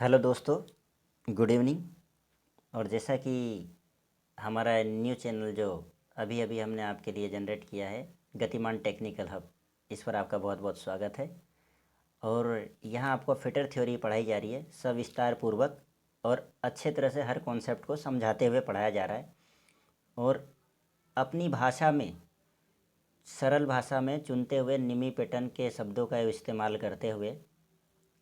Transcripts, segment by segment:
Hello दोस्तों, good evening. और जैसा कि हमारा न्यू चैनल जो अभी अभी हमने आपके लिए जनरेट किया है, गतिमान टेक्निकल हब, इस पर आपका बहुत बहुत स्वागत है। और यहाँ आपको फिटर थ्योरी पढ़ाई जा रही है, सविस्तार पूर्वक और अच्छे तरह से हर कॉन्सेप्ट को समझाते हुए पढ़ाया जा रहा है। और अपनी भाषा में, सरल भाषा में चुनते हुए निमी पैटर्न के शब्दों का इस्तेमाल करते हुए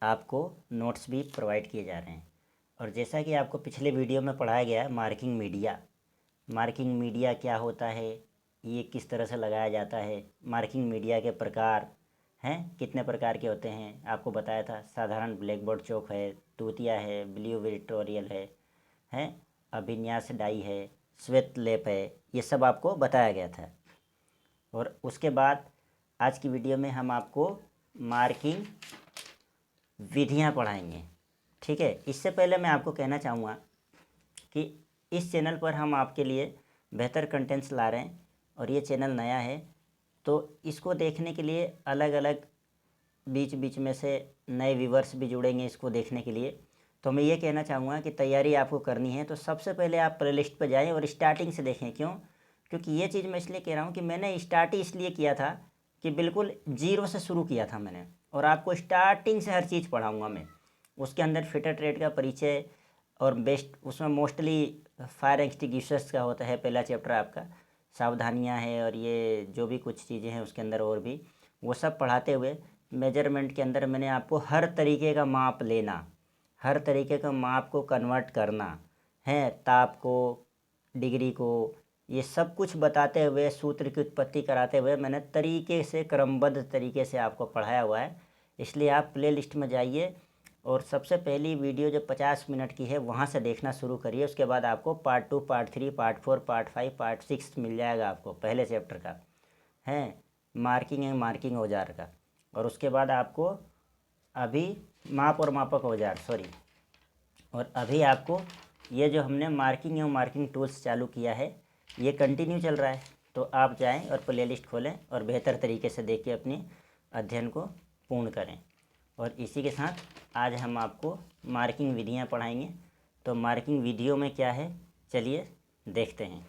आपको नोट्स भी प्रोवाइड किए जा रहे हैं। और जैसा कि आपको पिछले वीडियो में पढ़ाया गया है, मार्किंग मीडिया क्या होता है, ये किस तरह से लगाया जाता है, मार्किंग मीडिया के प्रकार हैं, कितने प्रकार के होते हैं, आपको बताया था। साधारण ब्लैक बोर्ड चौक है, तूतिया है, ब्लू विक्टोरियल है, हैं, अभिन्यास डाई है, श्वेत लेप है, ये सब आपको बताया गया था। और उसके बाद आज की वीडियो में हम आपको मार्किंग विधियां पढ़ाएंगे, ठीक है। इससे पहले मैं आपको कहना चाहूँगा कि इस चैनल पर हम आपके लिए बेहतर कंटेंट्स ला रहे हैं और ये चैनल नया है, तो इसको देखने के लिए अलग अलग बीच बीच में से नए व्यूवर्स भी जुड़ेंगे इसको देखने के लिए। तो मैं ये कहना चाहूँगा कि तैयारी आपको करनी है तो सबसे पहले आप प्लेलिस्ट पर जाएं और स्टार्टिंग से देखें। क्यों? क्योंकि ये चीज़ मैं इसलिए कह रहा हूँ कि मैंने स्टार्ट ही इसलिए किया था कि बिल्कुल जीरो से शुरू किया था मैंने, और आपको स्टार्टिंग से हर चीज़ पढ़ाऊँगा मैं। उसके अंदर फिटर ट्रेड का परिचय और बेस्ट, उसमें मोस्टली फायर एक्सटिंग्विशर्स का होता है पहला चैप्टर आपका, सावधानियां हैं, और ये जो भी कुछ चीज़ें हैं उसके अंदर और भी, वो सब पढ़ाते हुए मेजरमेंट के अंदर मैंने आपको हर तरीके का माप लेना, हर तरीके का माप को कन्वर्ट करना है, ताप को, डिग्री को, ये सब कुछ बताते हुए, सूत्र की उत्पत्ति कराते हुए मैंने तरीके से, क्रमबद्ध तरीके से आपको पढ़ाया हुआ है। इसलिए आप प्ले लिस्ट में जाइए और सबसे पहली वीडियो जो 50 मिनट की है वहाँ से देखना शुरू करिए। उसके बाद आपको part 2, part 3, part 4, part 5, part 6 मिल जाएगा आपको पहले चैप्टर का, है मार्किंग औजार का। और उसके बाद आपको अभी माप और मापक औजार, सॉरी, और अभी आपको ये जो हमने मार्किंग एवं मार्किंग टूल्स चालू किया है ये कंटिन्यू चल रहा है। तो आप जाएं और प्लेलिस्ट खोलें और बेहतर तरीके से देख के अपने अध्ययन को पूर्ण करें। और इसी के साथ आज हम आपको मार्किंग विधियां पढ़ाएंगे। तो मार्किंग विधियों में क्या है, चलिए देखते हैं।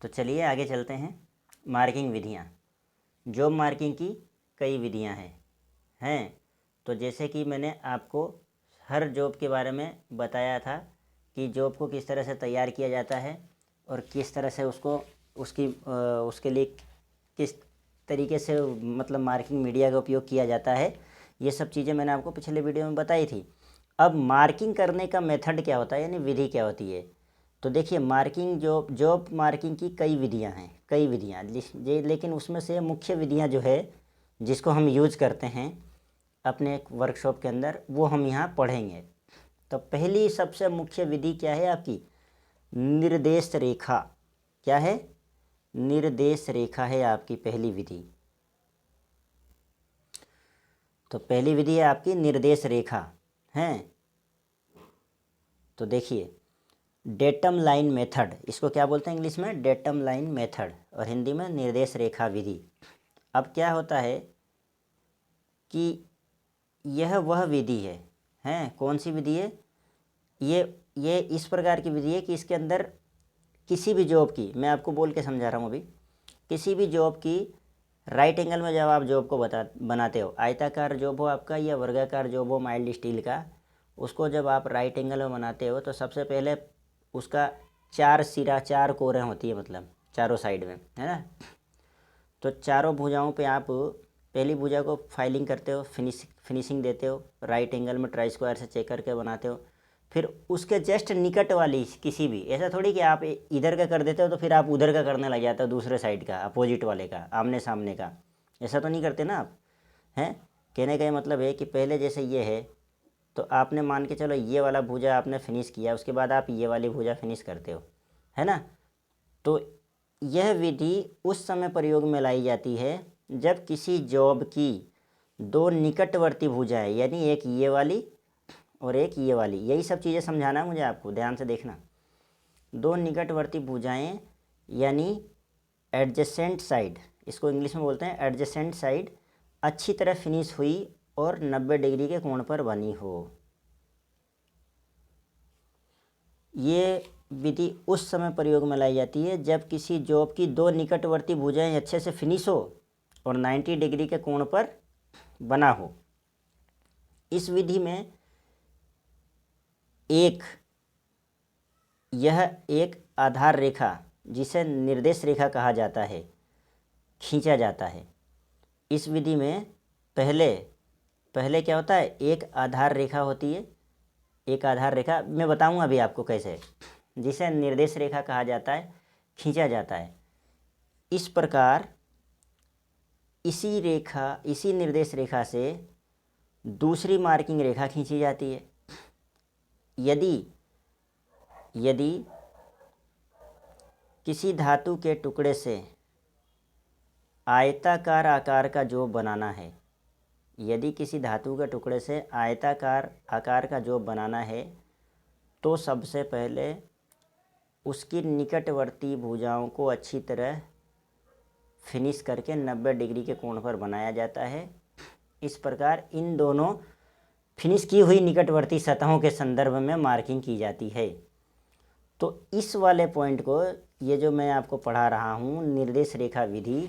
तो चलिए आगे चलते हैं। मार्किंग विधियां, जॉब मार्किंग की कई विधियां हैं। तो जैसे कि मैंने आपको हर जॉब के बारे में बताया था कि जॉब को किस तरह से तैयार किया जाता है और किस तरह से उसको उसके लिए किस तरीके से मतलब मार्किंग मीडिया का उपयोग किया जाता है, ये सब चीज़ें मैंने आपको पिछले वीडियो में बताई थी। अब मार्किंग करने का मेथड क्या होता है, यानी विधि क्या होती है। तो देखिए, मार्किंग जॉब मार्किंग की कई विधियां हैं, कई विधियां, लेकिन उसमें से मुख्य विधियां जो है जिसको हम यूज करते हैं अपने वर्कशॉप के अंदर, वो हम यहाँ पढ़ेंगे। तो पहली सबसे मुख्य विधि क्या है आपकी, निर्देश रेखा। क्या है? निर्देश रेखा है आपकी पहली विधि। तो पहली विधि है आपकी निर्देश रेखा है। तो देखिए, डेटम लाइन मेथड, इसको क्या बोलते हैं इंग्लिश में, डेटम लाइन मेथड, और हिंदी में निर्देश रेखा विधि। अब क्या होता है कि यह वह विधि है, कौन सी विधि है, ये इस प्रकार की विधि है कि इसके अंदर किसी भी जॉब की, मैं आपको बोल के समझा रहा हूँ अभी, किसी भी जॉब की राइट एंगल में जब आप जॉब को बनाते हो, आयताकार जॉब हो आपका या वर्गाकार जॉब हो माइल्ड स्टील का, उसको जब आप राइट एंगल में बनाते हो तो सबसे पहले उसका 4 सिरा, 4 कोरें होती है, मतलब चारों साइड में, है ना। तो चारों भुजाओं पे आप पहली भुजा को फाइलिंग करते हो, फिनिशिंग देते हो, राइट एंगल में ट्राई स्क्वायर से चेक करके बनाते हो। फिर उसके जस्ट निकट वाली किसी भी, ऐसा थोड़ी कि आप इधर का कर देते हो तो फिर आप उधर का करने लग जाते हो, दूसरे साइड का, अपोजिट वाले का, आमने सामने का, ऐसा तो नहीं करते ना आप, हैं। कहने का ये मतलब है कि पहले जैसे ये है तो आपने मान के चलो ये वाला भुजा आपने फिनिश किया, उसके बाद आप ये वाली भुजा फिनिश करते हो, है ना। तो यह विधि उस समय प्रयोग में लाई जाती है जब किसी जॉब की दो निकटवर्ती भुजाएं, यानी एक ये वाली और एक ये वाली, यही सब चीज़ें समझाना है मुझे आपको, ध्यान से देखना। दो निकटवर्ती भुजाएं यानी एडजेसेंट साइड, इसको इंग्लिश में बोलते हैं एडजेसेंट साइड, अच्छी तरह फिनिश हुई और 90 डिग्री के कोण पर बनी हो। ये विधि उस समय प्रयोग में लाई जाती है जब किसी जॉब की दो निकटवर्ती भुजाएं अच्छे से फिनिश हो और 90 डिग्री के कोण पर बना हो। इस विधि में यह एक आधार रेखा, जिसे निर्देश रेखा कहा जाता है, खींचा जाता है। इस विधि में पहले क्या होता है, एक आधार रेखा होती है। एक आधार रेखा मैं बताऊंगा अभी आपको कैसे, जिसे निर्देश रेखा कहा जाता है, खींचा जाता है। इस प्रकार इसी निर्देश रेखा से दूसरी मार्किंग रेखा खींची जाती है। यदि किसी धातु के टुकड़े से आयताकार आकार का जॉब बनाना है, यदि किसी धातु के टुकड़े से आयताकार आकार का जॉब बनाना है, तो सबसे पहले उसकी निकटवर्ती भुजाओं को अच्छी तरह फिनिश करके 90 डिग्री के कोण पर बनाया जाता है। इस प्रकार इन दोनों फिनिश की हुई निकटवर्ती सतहों के संदर्भ में मार्किंग की जाती है। तो इस वाले पॉइंट को, ये जो मैं आपको पढ़ा रहा हूँ निर्देश रेखा विधि,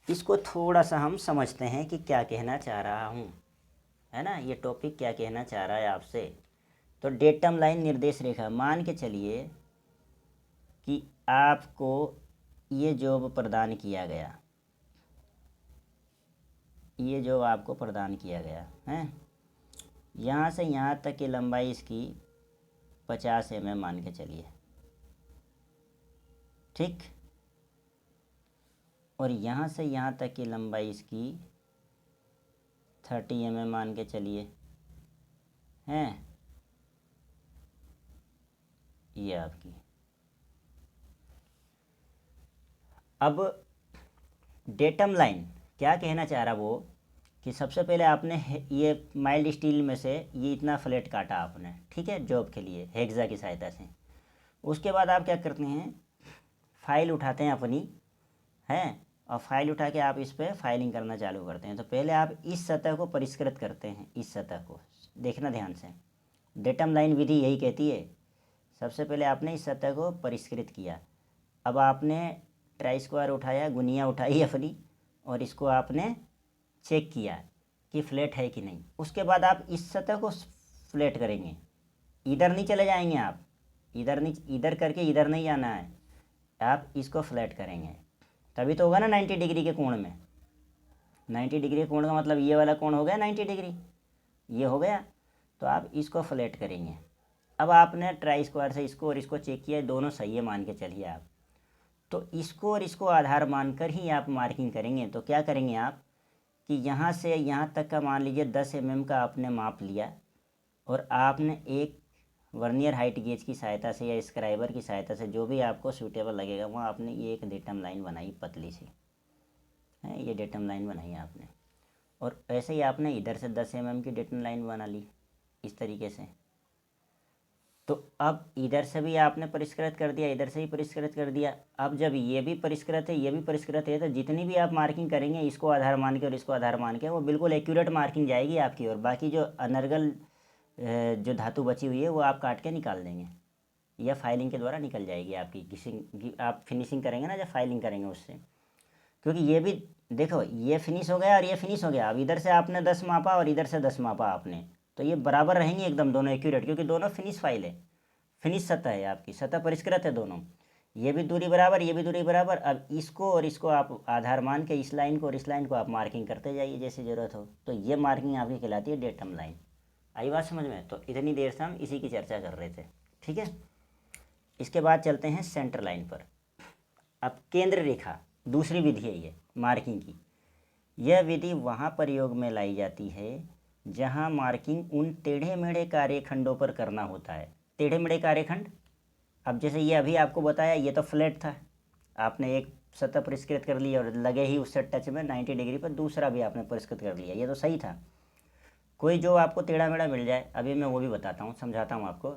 इसको थोड़ा सा हम समझते हैं कि क्या कहना चाह रहा हूँ, है ना। ये टॉपिक क्या कहना चाह रहा है आपसे। तो डेटम लाइन निर्देश रेखा, मान के चलिए कि आपको ये जॉब प्रदान किया गया, ये जॉब आपको प्रदान किया गया है। यहाँ से यहाँ तक की लंबाई इसकी 50 mm मान के चलिए, ठीक। और यहाँ से यहाँ तक की लंबाई इसकी 30 mm मान के चलिए, हैं। ये आपकी, अब डेटम लाइन क्या कहना चाह रहा वो, कि सबसे पहले आपने ये माइल्ड स्टील में से ये इतना फ्लैट काटा आपने, ठीक है, जॉब के लिए हेक्सा की सहायता से। उसके बाद आप क्या करते हैं, फाइल उठाते हैं अपनी, हैं, और फाइल उठा के आप इस पर फाइलिंग करना चालू करते हैं। तो पहले आप इस सतह को परिष्कृत करते हैं, इस सतह को देखना ध्यान से। डेटम लाइन विधि यही कहती है, सबसे पहले आपने इस सतह को परिष्कृत किया। अब आपने ट्राई स्क्वायर उठाया, गुनिया उठाई अपनी, और इसको आपने चेक किया कि फ्लैट है कि नहीं। उसके बाद आप इस सतह को फ्लैट करेंगे, इधर नहीं चले जाएंगे आप, इधर करके इधर नहीं जाना है, आप इसको फ्लैट करेंगे, तभी तो होगा ना 90 डिग्री के कोण में। 90 डिग्री के कोण का मतलब ये वाला कोण हो गया 90 डिग्री, ये हो गया। तो आप इसको फ्लैट करेंगे। अब आपने ट्राई स्क्वायर से इसको और इसको चेक किया, दोनों सही है मान के चलिए आप, तो इसको और इसको आधार मानकर ही आप मार्किंग करेंगे। तो क्या करेंगे आप कि यहाँ से यहाँ तक का मान लीजिए 10 mm का आपने माप लिया, और आपने एक वर्नियर हाइट गेज की सहायता से या स्क्राइबर की सहायता से, जो भी आपको सूटेबल लगेगा, वहाँ आपने ये एक डेटम लाइन बनाई पतली सी, है, ये डेटम लाइन बनाई आपने। और ऐसे ही आपने इधर से 10 mm की डेटम लाइन बना ली इस तरीके से। तो अब इधर से भी आपने परिष्कृत कर दिया, इधर से ही परिष्कृत कर दिया। अब जब ये भी परिष्कृत है, ये भी परिष्कृत है, तो जितनी भी आप मार्किंग करेंगे इसको आधार मान के और इसको आधार मान के, वो बिल्कुल एक्यूरेट मार्किंग जाएगी आपकी। और बाकी जो अनर्गल जो धातु बची हुई है वो आप काट के निकाल देंगे, या फाइलिंग के द्वारा निकल जाएगी आपकी। आप फिनिशिंग करेंगे ना, जब फाइलिंग करेंगे उससे, क्योंकि ये भी देखो, ये फिनिश हो गया और ये फिनिश हो गया। अब इधर से आपने 10 मापा और इधर से 10 मापा आपने, तो ये बराबर रहेंगे एकदम, दोनों एक्यूरेट, क्योंकि दोनों फिनिश फाइल है, फिनिश सतह है आपकी, सतह परिष्कृत है दोनों। ये भी दूरी बराबर, ये भी दूरी बराबर। अब इसको और इसको आप आधार मान के, इस लाइन को और इस लाइन को आप मार्किंग करते जाइए जैसे ज़रूरत हो। तो ये मार्किंग आपकी कहलाती है डेटम लाइन। आई बात समझ में। तो इतनी देर से हम इसी की चर्चा कर रहे थे, ठीक है। इसके बाद चलते हैं सेंटर लाइन पर। अब केंद्र रेखा दूसरी विधि है ये मार्किंग की। यह विधि वहाँ प्रयोग में लाई जाती है जहाँ मार्किंग उन टेढ़े मेढ़े कार्यखंडों पर करना होता है। टेढ़े मेढ़े कार्यखंड, अब जैसे ये अभी आपको बताया, ये तो फ्लैट था, आपने एक सतह परिष्कृत कर लिया और लगे ही उससे टच में 90 डिग्री पर दूसरा भी आपने परिष्कृत कर लिया, ये तो सही था। कोई जो आपको टेढ़ा मेढ़ा मिल जाए, अभी मैं वो भी बताता हूँ, समझाता हूँ आपको।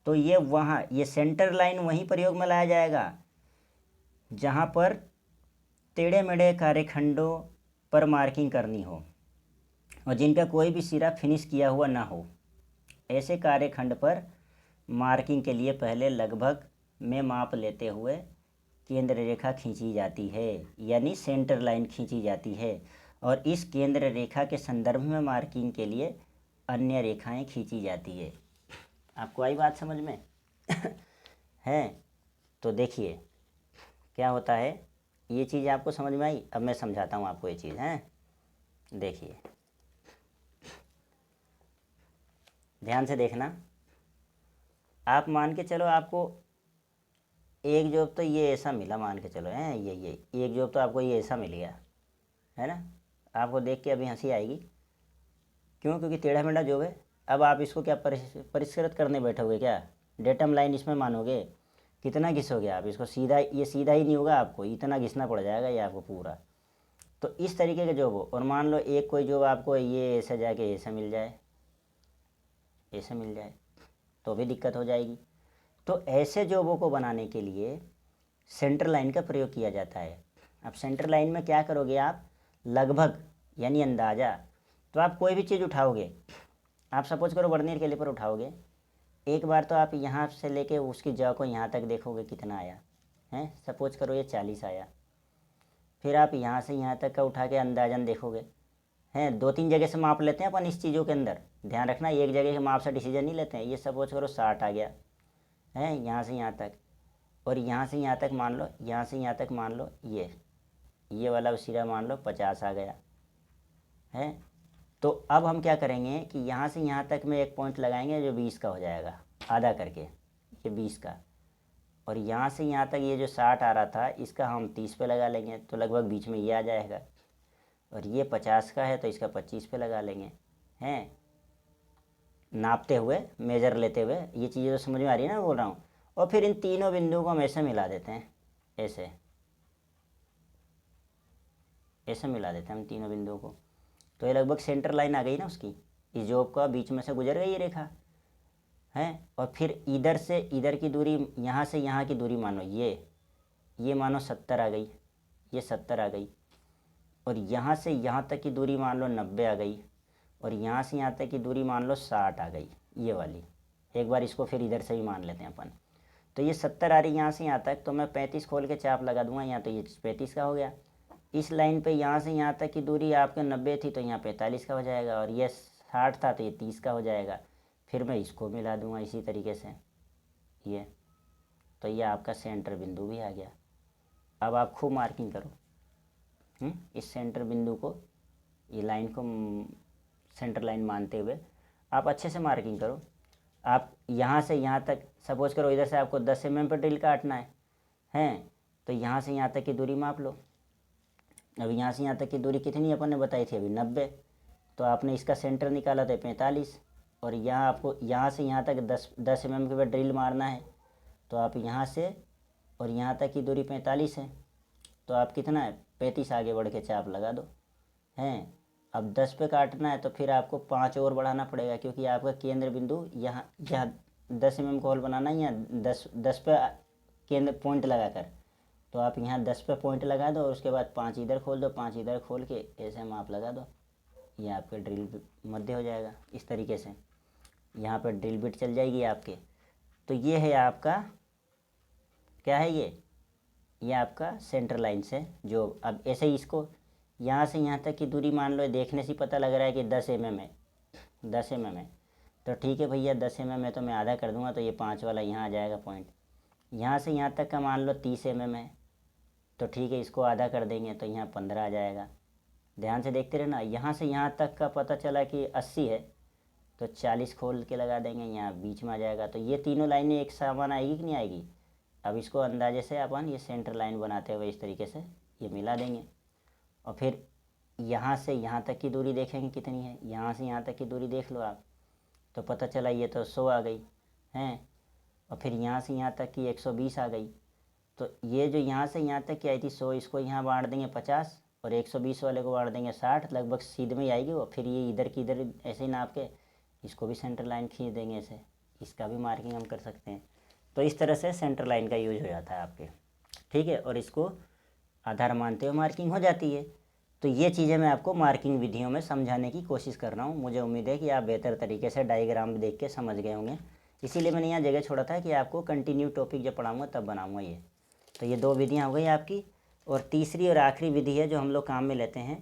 तो ये वहाँ, ये सेंटर लाइन वहीं प्रयोग में लाया जाएगा जहाँ पर टेढ़े मेढ़े कार्यखंडों पर मार्किंग करनी हो। और जिनका कोई भी सिरा फिनिश किया हुआ ना हो। ऐसे कार्यखंड पर मार्किंग के लिए पहले लगभग में माप लेते हुए केंद्र रेखा खींची जाती है, यानी सेंटर लाइन खींची जाती है, और इस केंद्र रेखा के संदर्भ में मार्किंग के लिए अन्य रेखाएं खींची जाती है। आपको आई बात समझ में? है। तो देखिए क्या होता है, ये चीज़ आपको समझ में आई? अब मैं समझाता हूँ आपको ये चीज़ है। देखिए ध्यान से देखना। आप मान के चलो आपको एक जॉब तो ये ऐसा मिला, मान के चलो है, ये एक जॉब तो आपको ये ऐसा मिल गया है ना। आपको देख के अभी हंसी आएगी, क्यों? क्योंकि टेढ़ा मेढ़ा जॉब है। अब आप इसको क्या परिष्कृत करने बैठोगे क्या? डेटम लाइन इसमें मानोगे? कितना घिसोगे आप इसको? सीधा, ये सीधा ही नहीं होगा, आपको इतना घिसना पड़ जाएगा ये आपको पूरा। तो इस तरीके का जॉब हो, और मान लो एक कोई जॉब आपको ये ऐसे जाके ऐसे मिल जाए, ऐसे मिल जाए, तो भी दिक्कत हो जाएगी। तो ऐसे जॉबों को बनाने के लिए सेंटर लाइन का प्रयोग किया जाता है। अब सेंटर लाइन में क्या करोगे आप? लगभग यानी अंदाज़ा। तो आप कोई भी चीज़ उठाओगे, आप सपोज करो वर्नियर कैलिपर उठाओगे, एक बार तो आप यहाँ से लेके उसकी जगह को यहाँ तक देखोगे कितना आया है। सपोज करो ये 40 आया। फिर आप यहाँ से यहाँ तक का उठा के अंदाजन देखोगे हैं। 2-3 जगह से माप लेते हैं अपन इस चीज़ों के अंदर, ध्यान रखना, एक जगह के माप से डिसीजन नहीं लेते हैं। ये सपोज करो 60 आ गया है यहाँ से यहाँ तक, और यहाँ से यहाँ तक मान लो, यहाँ से यहाँ तक मान लो, ये वाला सिरा मान लो 50 आ गया है। तो अब हम क्या करेंगे कि यहाँ से यहाँ तक में एक पॉइंट लगाएंगे जो 20 का हो जाएगा, आधा करके ये 20 का, और यहाँ से यहाँ तक ये जो 60 आ रहा था इसका हम 30 पे लगा लेंगे, तो लगभग बीच में ये आ जाएगा। और ये 50 का है तो इसका 25 पे लगा लेंगे हैं, नापते हुए, मेजर लेते हुए। ये चीज़ें तो समझ में आ रही है ना, बोल रहा हूँ। और फिर इन तीनों बिंदुओं को हम ऐसे मिला देते हैं, ऐसे ऐसे मिला देते हैं हम तीनों बिंदुओं को। तो ये लगभग सेंटर लाइन आ गई ना उसकी, इस जॉब का बीच में से गुजर गई ये रेखा है। और फिर इधर से इधर की दूरी, यहाँ से यहाँ की दूरी मानो ये मानो 70 आ गई, ये 70 आ गई। और यहाँ से यहाँ तक की दूरी मान लो 90 आ गई, और यहाँ से यहाँ तक की दूरी मान लो 60 आ गई, ये वाली। एक बार इसको फिर इधर से भी मान लेते हैं अपन। तो ये 70 आ रही यहाँ से यहाँ तक, तो मैं 35 खोल के चाप लगा दूंगा यहाँ, तो ये 35 का हो गया। इस लाइन पे यहाँ से यहाँ तक की दूरी आपके 90 थी तो यहाँ 45 का हो जाएगा, और ये 60 था तो ये 30 का हो जाएगा। फिर मैं इसको मिला दूंगा इसी तरीके से ये, तो ये आपका सेंटर बिंदु भी आ गया। अब आप खूब मार्किंग करो इस सेंटर बिंदु को, ये लाइन को सेंटर लाइन मानते हुए आप अच्छे से मार्किंग करो। आप यहाँ से यहाँ तक, सपोज करो इधर से आपको 10 mm पर ड्रिल काटना है तो यहाँ से यहाँ तक की दूरी माप लो। अब यहाँ से यहाँ तक की दूरी कितनी अपन ने बताई थी अभी? 90। तो आपने इसका सेंटर निकाला तो 45, और यहाँ आपको यहाँ से यहाँ तक 10 mm के पर ड्रिल मारना है, तो आप यहाँ से और यहाँ तक की दूरी 45 है, तो आप कितना है 35 आगे बढ़ के चाप लगा दो हैं। अब 10 पे काटना है तो फिर आपको 5 और बढ़ाना पड़ेगा, क्योंकि आपका केंद्र बिंदु यहाँ 10 mm का होल बनाना है, यहाँ 10 पे केंद्र पॉइंट लगा कर, तो आप यहाँ 10 पे पॉइंट लगा दो, और उसके बाद 5 इधर खोल दो, 5 इधर खोल के ऐसे माप लगा दो, ये आपका ड्रिल मध्य हो जाएगा। इस तरीके से यहाँ पर ड्रिल बिट चल जाएगी आपके। तो ये है आपका क्या है, ये आपका सेंटर लाइन से जो, अब ऐसे ही इसको यहाँ से यहाँ तक की दूरी मान लो, देखने से पता लग रहा है कि 10 mm है, 10 mm है, तो ठीक है भैया 10 mm है तो मैं आधा कर दूंगा, तो ये 5 वाला यहाँ आ जाएगा पॉइंट। यहाँ से यहाँ तक का मान लो 30 mm है, तो ठीक है इसको आधा कर देंगे तो यहाँ 15 आ जाएगा। ध्यान से देखते रहना, यहाँ से यहाँ तक का पता चला कि 80 है तो 40 खोल के लगा देंगे, यहाँ बीच में आ जाएगा। तो ये तीनों लाइनें एक समान आएगी कि नहीं आएगी? अब इसको अंदाजे से अपन ये सेंटर लाइन बनाते हुए इस तरीके से ये मिला देंगे, और फिर यहाँ से यहाँ तक की दूरी देखेंगे कितनी है, यहाँ से यहाँ तक की दूरी देख लो आप, तो पता चला ये तो 100 आ गई हैं। और फिर यहाँ से यहाँ तक की 120 आ गई, तो ये जो यहाँ से यहाँ तक की आई थी 100, इसको यहाँ बांट देंगे 50, और 120 वाले को बांट देंगे 60, लगभग सीध में ही आएगी वो। फिर ये इधर की इधर ऐसे ही नाप के इसको भी सेंटर लाइन खींच देंगे ऐसे, इसका भी मार्किंग हम कर सकते हैं। तो इस तरह से सेंटर लाइन का यूज हो जाता है आपके, ठीक है। और इसको आधार मानते हुए मार्किंग हो जाती है। तो ये चीज़ें मैं आपको मार्किंग विधियों में समझाने की कोशिश कर रहा हूँ। मुझे उम्मीद है कि आप बेहतर तरीके से डायग्राम देख के समझ गए होंगे, इसीलिए मैंने यहाँ जगह छोड़ा था कि आपको कंटिन्यू टॉपिक जब पढ़ाऊँगा तब बनाऊँगा ये। तो ये 2 विधियाँ हो गई आपकी, और तीसरी और आखिरी विधि है जो हम लोग काम में लेते हैं,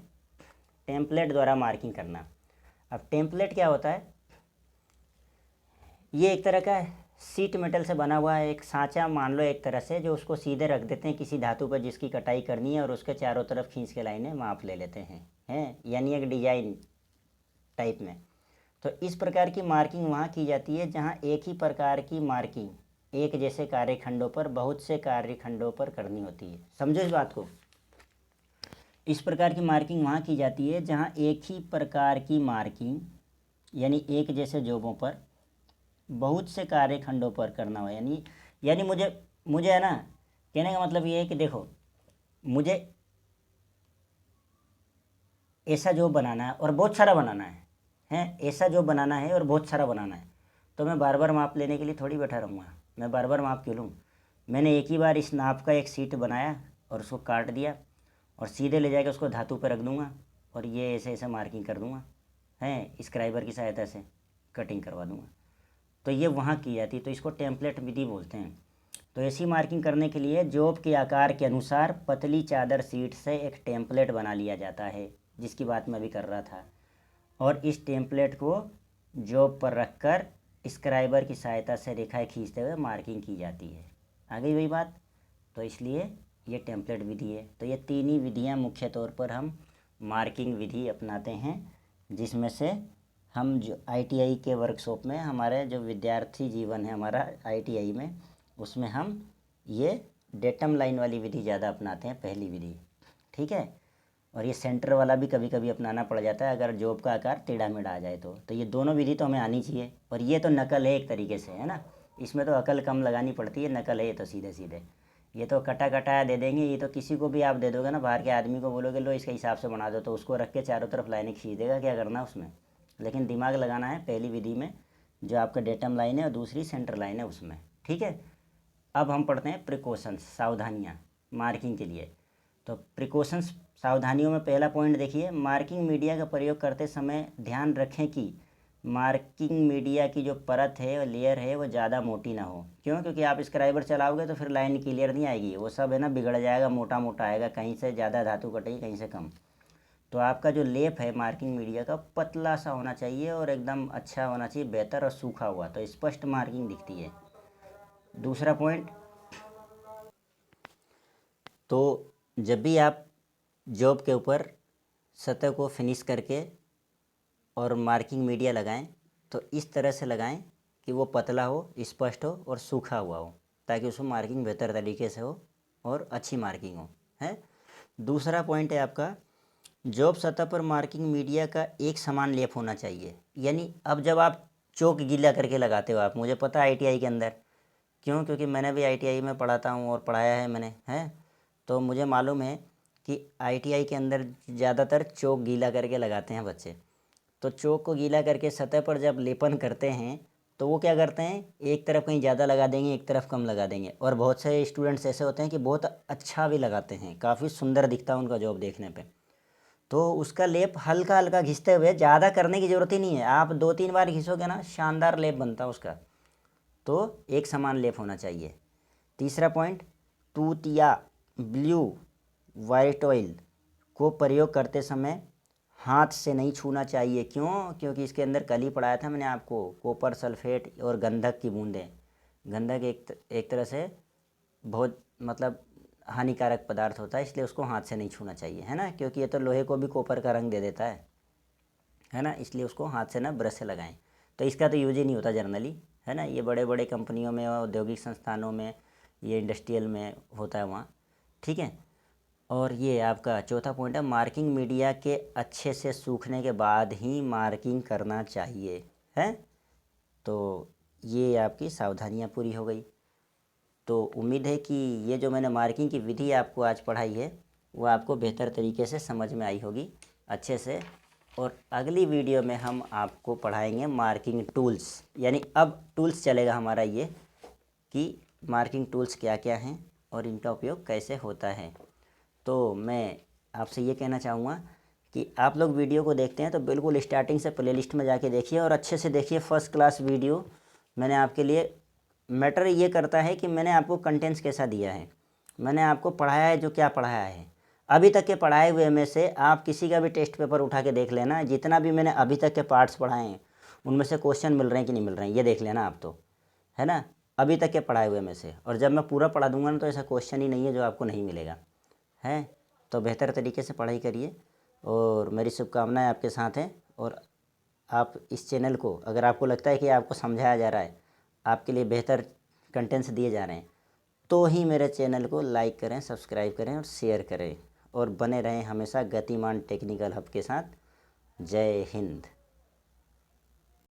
टेम्पलेट द्वारा मार्किंग करना। अब टेम्पलेट क्या होता है? ये एक तरह का सीट मेटल से बना हुआ है एक सांचा मान लो एक तरह से, जो उसको सीधे रख देते हैं किसी धातु पर जिसकी कटाई करनी है, और उसके चारों तरफ खींच के लाइनें माप ले लेते हैं यानी एक डिजाइन टाइप में। तो इस प्रकार की मार्किंग वहाँ की जाती है जहाँ एक ही प्रकार की मार्किंग एक जैसे कार्यखंडों पर बहुत से कार्यखंडों पर करनी होती है। समझो इस बात को। इस प्रकार की मार्किंग वहाँ की जाती है जहाँ एक ही प्रकार की मार्किंग यानी एक जैसे जॉबों पर बहुत से कार्यखंडों पर करना हो। यानी मुझे है ना, कहने का मतलब ये है कि देखो, मुझे ऐसा जॉब बनाना है और बहुत सारा बनाना है ऐसा जॉब बनाना है और बहुत सारा बनाना है, तो मैं बार बार माप लेने के लिए थोड़ी बैठा रहूँगा। मैं बार बार माप क्यों लूँ? मैंने एक ही बार इस नाप का एक सीट बनाया और उसको काट दिया और सीधे ले जाकर उसको धातु पर रख दूँगा और ये ऐसे ऐसे मार्किंग कर दूँगा, स्क्राइबर की सहायता से कटिंग करवा दूँगा। तो ये वहाँ की जाती है, तो इसको टेम्पलेट विधि बोलते हैं। तो ऐसी मार्किंग करने के लिए जॉब के आकार के अनुसार पतली चादर सीट से एक टेम्पलेट बना लिया जाता है, जिसकी बात मैं अभी कर रहा था, और इस टेम्पलेट को जॉब पर रखकर स्क्राइबर की सहायता से रेखाएं खींचते हुए मार्किंग की जाती है। आ गई वही बात? तो इसलिए ये टेम्पलेट विधि है। तो ये 3 ही विधियाँ मुख्य तौर पर हम मार्किंग विधि अपनाते हैं, जिसमें से हम जो ITI के वर्कशॉप में हमारे जो विद्यार्थी जीवन है हमारा ITI में, उसमें हम ये डेटम लाइन वाली विधि ज़्यादा अपनाते हैं, पहली विधि। ठीक है? और ये सेंटर वाला भी कभी कभी अपनाना पड़ जाता है अगर जॉब का आकार टेढ़ा मेढ़ा आ जाए तो ये दोनों विधि तो हमें आनी चाहिए। और ये तो नकल है एक तरीके से, है ना, इसमें तो अकल कम लगानी पड़ती है, नकल है ये तो सीधे सीधे। ये तो कटा कटाया दे देंगे, ये तो किसी को भी आप दे दोगे ना, बाहर के आदमी को बोलोगे लो इसके हिसाब से बना दो, तो उसको रख के चारों तरफ लाइनें खींच देगा, क्या करना उसमें। लेकिन दिमाग लगाना है पहली विधि में, जो आपका डेटम लाइन है, और दूसरी सेंटर लाइन है उसमें। ठीक है? अब हम पढ़ते हैं प्रिकॉशंस, सावधानियाँ मार्किंग के लिए। तो प्रिकॉशंस, सावधानियों में पहला पॉइंट देखिए, मार्किंग मीडिया का प्रयोग करते समय ध्यान रखें कि मार्किंग मीडिया की जो परत है और लेयर है वो ज़्यादा मोटी ना हो। क्यों? क्योंकि आप स्क्राइबर चलाओगे तो फिर लाइन क्लियर नहीं आएगी, वो सब है ना बिगड़ जाएगा, मोटा मोटा आएगा, कहीं से ज़्यादा धातु कटेगी कहीं से कम। तो आपका जो लेप है मार्किंग मीडिया का पतला सा होना चाहिए और एकदम अच्छा होना चाहिए, बेहतर और सूखा हुआ, तो स्पष्ट मार्किंग दिखती है। दूसरा पॉइंट, तो जब भी आप जॉब के ऊपर सतह को फिनिश करके और मार्किंग मीडिया लगाएं तो इस तरह से लगाएं कि वो पतला हो, स्पष्ट हो और सूखा हुआ हो, ताकि उसमें मार्किंग बेहतर तरीके से हो और अच्छी मार्किंग हो। है दूसरा पॉइंट है आपका, जॉब सतह पर मार्किंग मीडिया का एक समान लेप होना चाहिए। यानी अब जब आप चौक गीला करके लगाते हो, आप, मुझे पता है ITI के अंदर, क्यों? क्योंकि मैंने भी ITI में पढ़ाता हूँ और पढ़ाया है मैंने, तो मुझे मालूम है कि ITI के अंदर ज़्यादातर चौक गीला करके लगाते हैं बच्चे। तो चौक को गीला करके सतह पर जब लेपन करते हैं तो वो क्या करते हैं, एक तरफ कहीं ज़्यादा लगा देंगे, एक तरफ कम लगा देंगे, और बहुत से स्टूडेंट्स ऐसे होते हैं कि बहुत अच्छा भी लगाते हैं, काफ़ी सुंदर दिखता है उनका जॉब देखने पे। तो उसका लेप हल्का हल्का घिसते हुए, ज़्यादा करने की ज़रूरत ही नहीं है, आप 2-3 बार घिसोगे ना, शानदार लेप बनता है उसका। तो एक समान लेप होना चाहिए। तीसरा पॉइंट, टूथ या ब्लू वाइट ऑयल को प्रयोग करते समय हाथ से नहीं छूना चाहिए। क्यों? क्योंकि इसके अंदर कल ही पढ़ाया था मैंने आपको, कॉपर सल्फेट और गंधक की बूंदें। गंधक एक तरह से बहुत मतलब हानिकारक पदार्थ होता है, इसलिए उसको हाथ से नहीं छूना चाहिए, है ना, क्योंकि ये तो लोहे को भी कॉपर का रंग दे देता है ना, इसलिए उसको हाथ से ना ब्रश से लगाएं। तो इसका तो यूज ही नहीं होता जनरली, है ना, ये बड़े बड़े कंपनियों में, औद्योगिक संस्थानों में, ये इंडस्ट्रियल में होता है वहाँ। ठीक है? और ये आपका चौथा पॉइंट है, मार्किंग मीडिया के अच्छे से सूखने के बाद ही मार्किंग करना चाहिए। है तो ये आपकी सावधानियाँ पूरी हो गई। तो उम्मीद है कि ये जो मैंने मार्किंग की विधि आपको आज पढ़ाई है वो आपको बेहतर तरीके से समझ में आई होगी अच्छे से। और अगली वीडियो में हम आपको पढ़ाएंगे मार्किंग टूल्स, यानी अब टूल्स चलेगा हमारा ये, कि मार्किंग टूल्स क्या क्या हैं और इनका उपयोग कैसे होता है। तो मैं आपसे ये कहना चाहूँगा कि आप लोग वीडियो को देखते हैं तो बिल्कुल स्टार्टिंग से प्लेलिस्ट में जाके देखिए और अच्छे से देखिए। फर्स्ट क्लास वीडियो मैंने आपके लिए, मैटर ये करता है कि मैंने आपको कंटेंट्स कैसा दिया है, मैंने आपको पढ़ाया है जो क्या पढ़ाया है। अभी तक के पढ़ाए हुए में से आप किसी का भी टेस्ट पेपर उठा के देख लेना, जितना भी मैंने अभी तक के पार्ट्स पढ़ाए हैं उनमें से क्वेश्चन मिल रहे हैं कि नहीं मिल रहे हैं, ये देख लेना आप तो, है ना, अभी तक के पढ़ाए हुए में से। और जब मैं पूरा पढ़ा दूंगा ना तो ऐसा क्वेश्चन ही नहीं है जो आपको नहीं मिलेगा, है। तो बेहतर तरीके से पढ़ाई करिए और मेरी शुभकामनाएं आपके साथ हैं। और आप इस चैनल को, अगर आपको लगता है कि आपको समझाया जा रहा है, आपके लिए बेहतर कंटेंट्स दिए जा रहे हैं, तो ही मेरे चैनल को लाइक करें, सब्सक्राइब करें और शेयर करें और बने रहें हमेशा गतिमान टेक्निकल हब के साथ। जय हिंद।